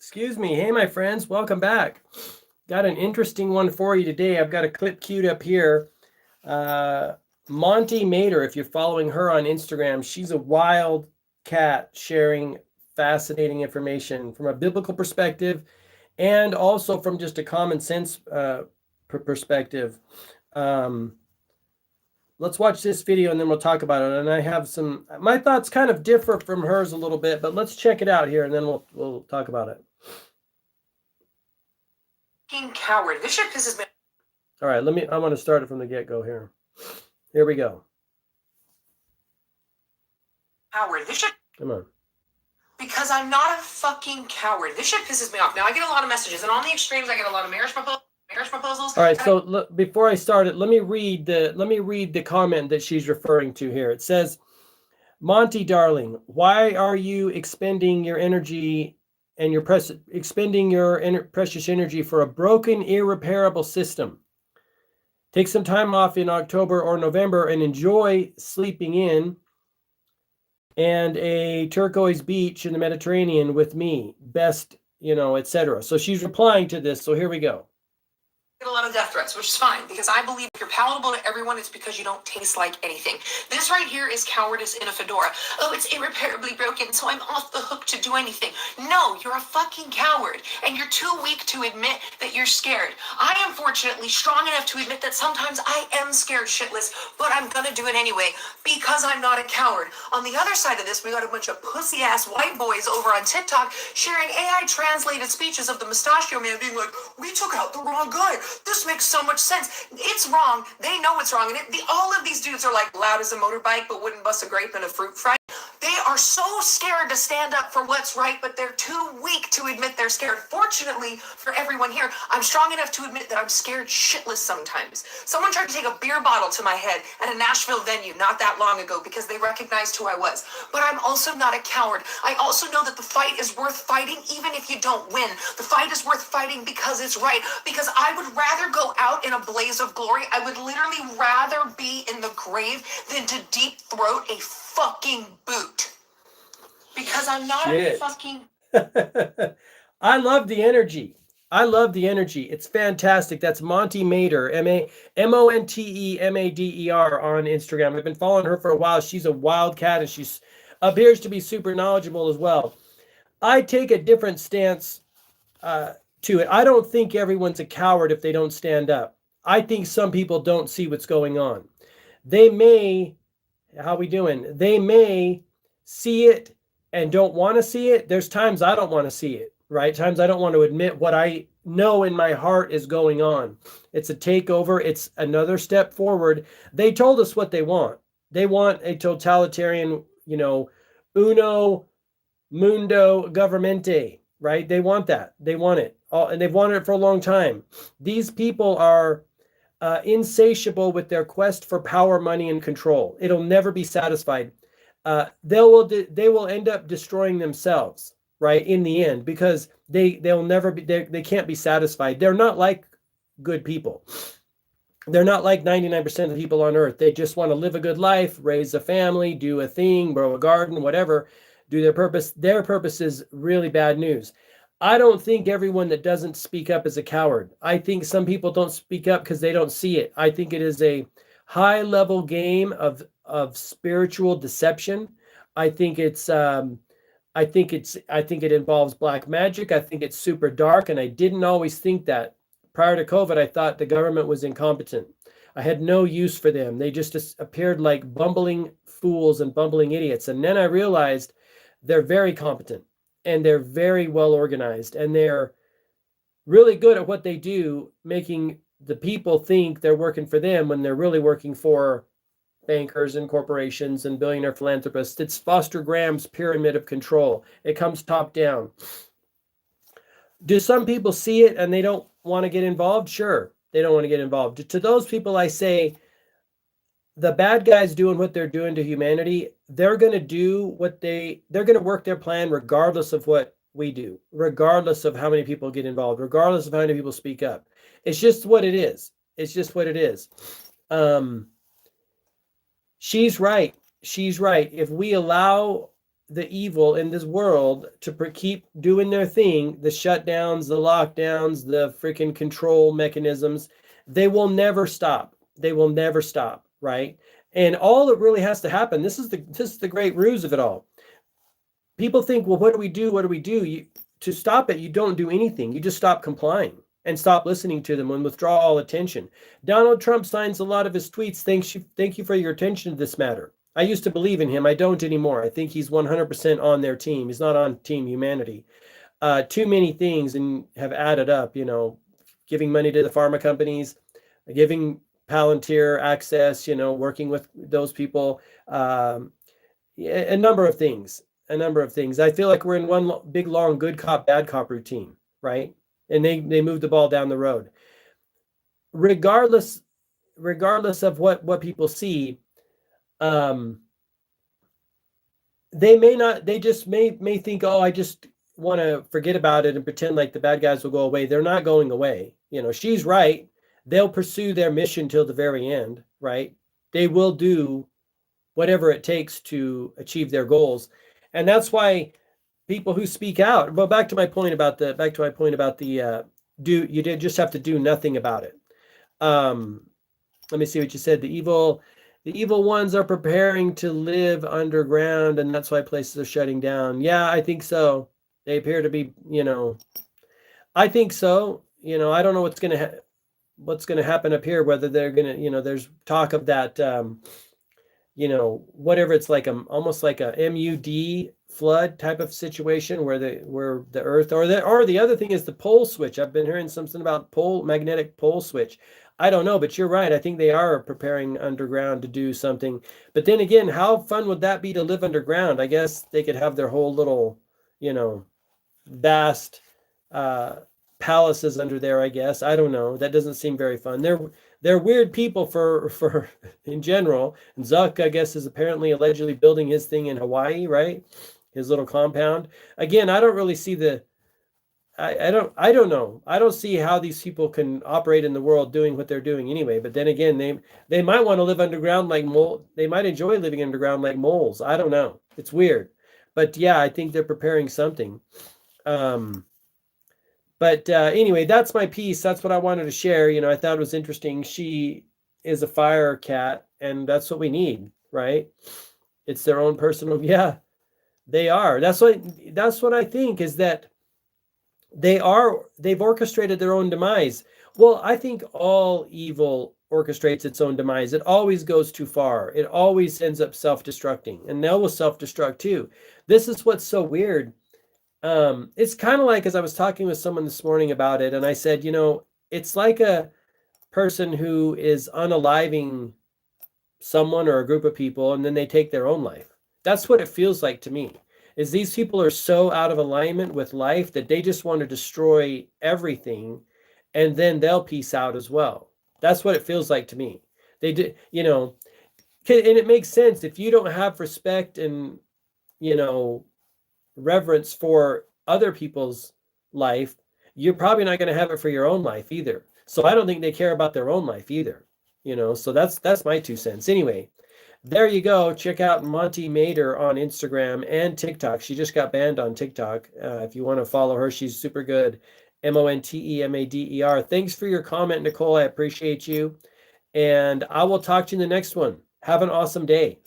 Excuse me. Hey, my friends, welcome back. Got an interesting one for you today. I've got a clip queued up here. Uh, Monty Mater, if you're following her on Instagram, she's a wild cat sharing fascinating information from a biblical perspective and also from just a common sense perspective. Um, let's watch this video and then we'll talk about it. And I have my thoughts kind of differ from hers a little bit, but let's check it out here and then we'll talk about it. Coward. This shit pisses me. All right, I want to start it from the get-go here. Here we go. Coward. This shit. Come on. Because I'm not a fucking coward. This shit pisses me off. Now I get a lot of messages, and on the extremes, I get a lot of marriage proposals. All right, so before I start it, let me read the comment that she's referring to here. It says, "Monty, darling, why are you expending your energy and expending your precious energy for a broken, irreparable system? Take some time off in October or November and enjoy sleeping in and a turquoise beach in the Mediterranean with me. Best, etc." So she's replying to this. So here we go. Get a lot of death threats, which is fine, because I believe if you're palatable to everyone, it's because you don't taste like anything. This right here is cowardice in a fedora. Oh, it's irreparably broken, so I'm off the hook to do anything. No, you're a fucking coward, and you're too weak to admit that you're scared. I am fortunately strong enough to admit that sometimes I am scared shitless, but I'm gonna do it anyway, because I'm not a coward. On the other side of this, we got a bunch of pussy-ass white boys over on TikTok sharing AI translated speeches of the Mustachio Man being like, we took out the wrong guy. This makes so much sense. It's wrong. They know it's wrong. And all of these dudes are like loud as a motorbike, but wouldn't bust a grape in a fruit fry. They are so scared to stand up for what's right, but they're too weak to admit they're scared. Fortunately for everyone here, I'm strong enough to admit that I'm scared shitless sometimes. Someone tried to take a beer bottle to my head at a Nashville venue not that long ago because they recognized who I was. But I'm also not a coward. I also know that the fight is worth fighting even if you don't win. The fight is worth fighting because it's right. Because I would rather go out in a blaze of glory. I would literally rather be in the grave than to deep throat a fucking boot. Because I'm not a fucking... I love the energy. It's fantastic. That's Monty Mater, MONTEMADER on Instagram. I've been following her for a while. She's a wildcat and she appears to be super knowledgeable as well. I take a different stance to it. I don't think everyone's a coward if they don't stand up. I think some people don't see what's going on. They may see it and don't want to see it. There's times I don't want to see it, right? Times I don't want to admit what I know in my heart is going on. It's a takeover. It's another step forward. They told us what they want. They want a totalitarian, uno mundo governmente, right? They want that. They want it. And they've wanted it for a long time. These people are insatiable with their quest for power, money, and control. It'll never be satisfied. They will end up destroying themselves, right, in the end, because they'll never be, they can't be satisfied. They're not like good people. They're not like 99% of the people on earth. They just want to live a good life, raise a family, do a thing, grow a garden, whatever, do their purpose. Their purpose is really bad news. I don't think everyone that doesn't speak up is a coward. I think some people don't speak up because they don't see it. I think it is a high-level game of spiritual deception. I think it involves black magic. I think it's super dark, and I didn't always think that. Prior to COVID, I thought the government was incompetent. I had no use for them. They just appeared like bumbling fools and bumbling idiots. And then I realized they're very competent. And they're very well organized, and they're really good at what they do, making the people think they're working for them when they're really working for bankers and corporations and billionaire philanthropists. It's Foster Graham's pyramid of control. It comes top down. Do some people see it and they don't want to get involved? Sure, they don't want to get involved. To those people, I say, the bad guys doing what they're doing to humanity, they're going to work their plan regardless of what we do, regardless of how many people get involved, regardless of how many people speak up. It's just what it is. She's right. If we allow the evil in this world to keep doing their thing, the shutdowns, the lockdowns, the freaking control mechanisms, they will never stop. They will never stop, right? And all that really has to happen, this is the great ruse of it all. People think, well, what do we do? What do we do? To stop it, you don't do anything. You just stop complying and stop listening to them and withdraw all attention. Donald Trump signs a lot of his tweets. Thank you for your attention to this matter. I used to believe in him. I don't anymore. I think he's 100% on their team. He's not on Team Humanity. Too many things and have added up, giving money to the pharma companies, giving Palantir access, working with those people, a number of things. I feel like we're in one big, long, good cop, bad cop routine, right? And they moved the ball down the road. Regardless of what people see, they just may think, oh, I just want to forget about it and pretend like the bad guys will go away. They're not going away. She's right. They'll pursue their mission till the very end, right? They will do whatever it takes to achieve their goals. And that's why people who speak out, well, back to my point about the you did just have to do nothing about it. Let me see what you said. The evil ones are preparing to live underground, and that's why places are shutting down. Yeah, I think so. They appear to be, I think so. I don't know what's going to happen up here, whether they're going to, there's talk of that, whatever, it's like almost like a MUD flood type of situation where the earth or the other thing is the pole switch. I've been hearing something about magnetic pole switch. I don't know, but you're right. I think they are preparing underground to do something. But then again, how fun would that be to live underground? I guess they could have their whole little, vast palaces under there, I guess. I don't know. That doesn't seem very fun. They're weird people for in general. And Zuck, I guess, is apparently allegedly building his thing in Hawaii, right? His little compound. Again, I don't really see I don't know. I don't see how these people can operate in the world doing what they're doing anyway. But then again, they might want to live underground like mole. They might enjoy living underground like moles. I don't know. It's weird. But yeah, I think they're preparing something. But anyway, that's my piece. That's what I wanted to share. I thought it was interesting. She is a fire cat, and that's what we need, right? It's their own personal. Yeah, they are. That's what I think is that they've orchestrated their own demise. Well, I think all evil orchestrates its own demise. It always goes too far. It always ends up self-destructing, and Nell will self-destruct too. This is what's so weird. It's kind of like, as I was talking with someone this morning about it, and I said, it's like a person who is unaliving someone or a group of people, and then they take their own life. That's what it feels like to me. Is these people are so out of alignment with life that they just want to destroy everything, and then they'll peace out as well. That's what it feels like to me. They do, and it makes sense if you don't have respect and, reverence for other people's life, you're probably not going to have it for your own life either. So I don't think they care about their own life either, so that's my 2 cents. Anyway, there you go. Check out Monty Mader on Instagram and TikTok. She just got banned on TikTok. If you want to follow her, she's super good. MONTEMADER. Thanks for your comment, Nicole. I appreciate you. And I will talk to you in the next one. Have an awesome day.